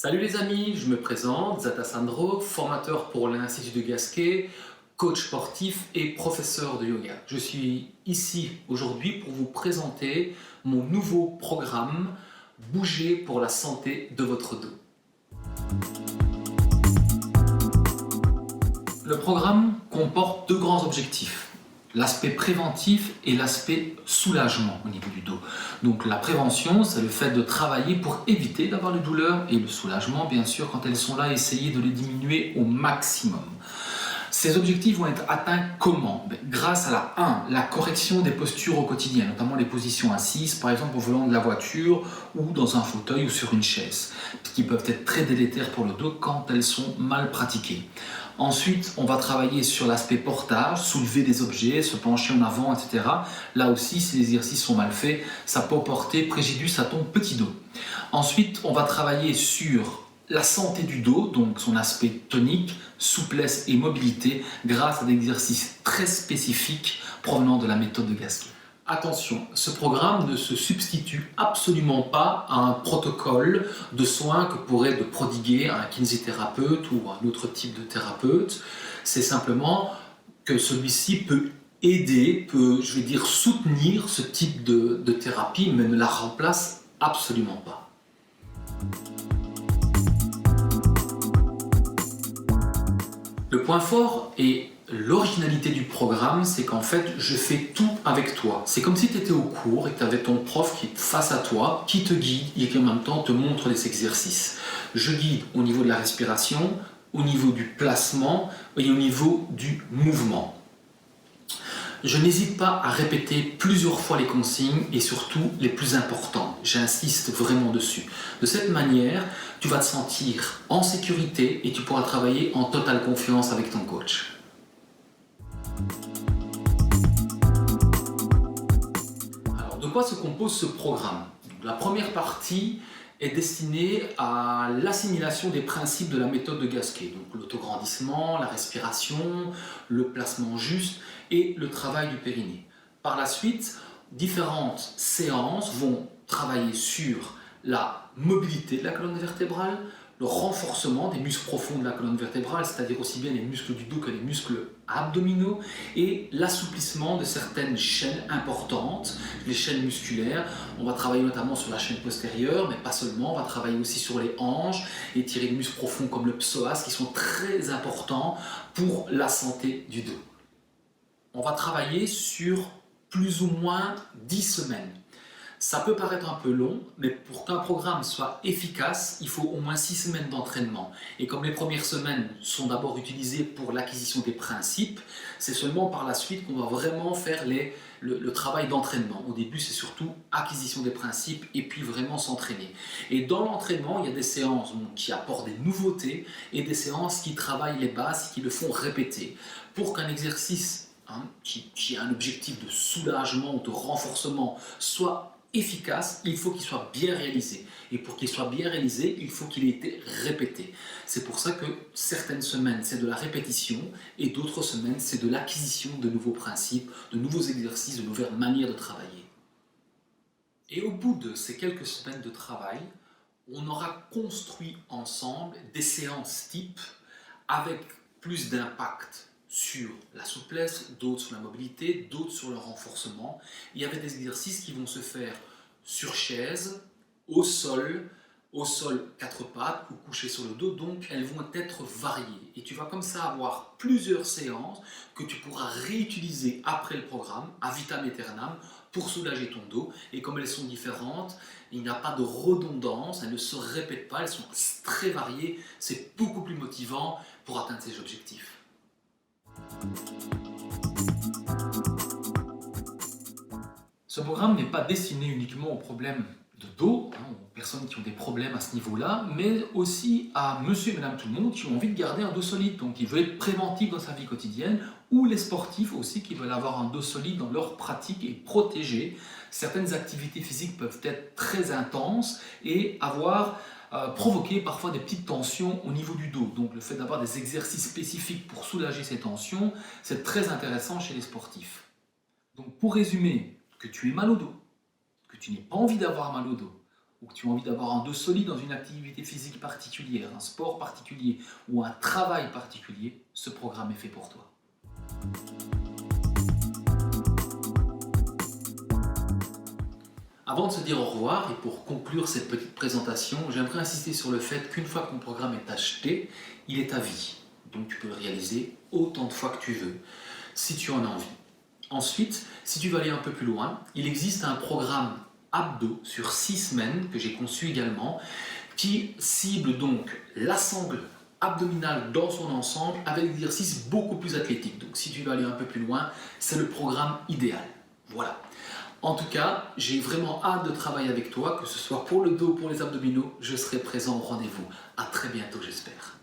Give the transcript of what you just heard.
Salut les amis, je me présente, Zata Sandro, formateur pour l'Institut de Gasquet, coach sportif et professeur de yoga. Je suis ici aujourd'hui pour vous présenter mon nouveau programme Bouger pour la santé de votre dos. Le programme comporte deux grands objectifs. L'aspect préventif et l'aspect soulagement au niveau du dos. Donc la prévention, c'est le fait de travailler pour éviter d'avoir les douleurs, et le soulagement, bien sûr, quand elles sont là, essayer de les diminuer au maximum. Ces objectifs vont être atteints comment? Grâce à la correction des postures au quotidien, notamment les positions assises, par exemple au volant de la voiture ou dans un fauteuil ou sur une chaise, qui peuvent être très délétères pour le dos quand elles sont mal pratiquées. Ensuite, on va travailler sur l'aspect portage, soulever des objets, se pencher en avant, etc. Là aussi, si les exercices sont mal faits, ça peut porter préjudice à ton petit dos. Ensuite, on va travailler sur la santé du dos, donc son aspect tonique, souplesse et mobilité, grâce à des exercices très spécifiques provenant de la méthode de Gasquet. Attention, ce programme ne se substitue absolument pas à un protocole de soins que pourrait prodiguer un kinésithérapeute ou un autre type de thérapeute. C'est simplement que celui-ci peut aider, je vais dire soutenir ce type de thérapie, mais ne la remplace absolument pas. Le point fort et l'originalité du programme, c'est qu'en fait, je fais tout avec toi. C'est comme si tu étais au cours et que tu avais ton prof qui est face à toi, qui te guide et qui en même temps te montre les exercices. Je guide au niveau de la respiration, au niveau du placement et au niveau du mouvement. Je n'hésite pas à répéter plusieurs fois les consignes et surtout les plus importantes. J'insiste vraiment dessus. De cette manière, tu vas te sentir en sécurité et tu pourras travailler en totale confiance avec ton coach. Alors, de quoi se compose ce programme? La première partie est destinée à l'assimilation des principes de la méthode de Gasquet. Donc l'autograndissement, la respiration, le placement juste et le travail du périnée. Par la suite, différentes séances vont travailler sur la mobilité de la colonne vertébrale, le renforcement des muscles profonds de la colonne vertébrale, c'est-à-dire aussi bien les muscles du dos que les muscles abdominaux, et l'assouplissement de certaines chaînes importantes, les chaînes musculaires. On va travailler notamment sur la chaîne postérieure, mais pas seulement, on va travailler aussi sur les hanches, et tirer des muscles profonds comme le psoas, qui sont très importants pour la santé du dos. On va travailler sur plus ou moins 10 semaines. Ça peut paraître un peu long, mais pour qu'un programme soit efficace, il faut au moins 6 semaines d'entraînement. Et comme les premières semaines sont d'abord utilisées pour l'acquisition des principes, c'est seulement par la suite qu'on va vraiment faire le travail d'entraînement. Au début, c'est surtout acquisition des principes et puis vraiment s'entraîner. Et dans l'entraînement, il y a des séances qui apportent des nouveautés et des séances qui travaillent les bases, qui le font répéter. Pour qu'un exercice qui a un objectif de soulagement ou de renforcement soit efficace, il faut qu'il soit bien réalisé. Et pour qu'il soit bien réalisé, il faut qu'il ait été répété. C'est pour ça que certaines semaines, c'est de la répétition et d'autres semaines, c'est de l'acquisition de nouveaux principes, de nouveaux exercices, de nouvelles manières de travailler. Et au bout de ces quelques semaines de travail, on aura construit ensemble des séances types avec plus d'impact sur la souplesse, d'autres sur la mobilité, d'autres sur le renforcement. Il y avait des exercices qui vont se faire sur chaise, au sol quatre pattes ou couché sur le dos, donc elles vont être variées. Et tu vas comme ça avoir plusieurs séances que tu pourras réutiliser après le programme, à vitam aeternam, pour soulager ton dos. Et comme elles sont différentes, il n'y a pas de redondance, elles ne se répètent pas, elles sont très variées, c'est beaucoup plus motivant pour atteindre ces objectifs. Ce programme n'est pas destiné uniquement aux problèmes de dos, aux personnes qui ont des problèmes à ce niveau-là, mais aussi à monsieur et madame tout le monde qui ont envie de garder un dos solide, donc qui veulent être préventifs dans sa vie quotidienne, ou les sportifs aussi qui veulent avoir un dos solide dans leur pratique et protéger. Certaines activités physiques peuvent être très intenses et provoquer parfois des petites tensions au niveau du dos. Donc le fait d'avoir des exercices spécifiques pour soulager ces tensions, c'est très intéressant chez les sportifs. Donc pour résumer, que tu aies mal au dos, que tu n'aies pas envie d'avoir mal au dos, ou que tu as envie d'avoir un dos solide dans une activité physique particulière, un sport particulier ou un travail particulier, ce programme est fait pour toi. Avant de se dire au revoir et pour conclure cette petite présentation, j'aimerais insister sur le fait qu'une fois que ton programme est acheté, il est à vie. Donc tu peux le réaliser autant de fois que tu veux, si tu en as envie. Ensuite, si tu veux aller un peu plus loin, il existe un programme abdos sur 6 semaines que j'ai conçu également, qui cible donc l'assemble abdominale dans son ensemble avec des exercices beaucoup plus athlétiques. Donc si tu veux aller un peu plus loin, c'est le programme idéal. Voilà. En tout cas, j'ai vraiment hâte de travailler avec toi, que ce soit pour le dos ou pour les abdominaux, je serai présent au rendez-vous. À très bientôt, j'espère.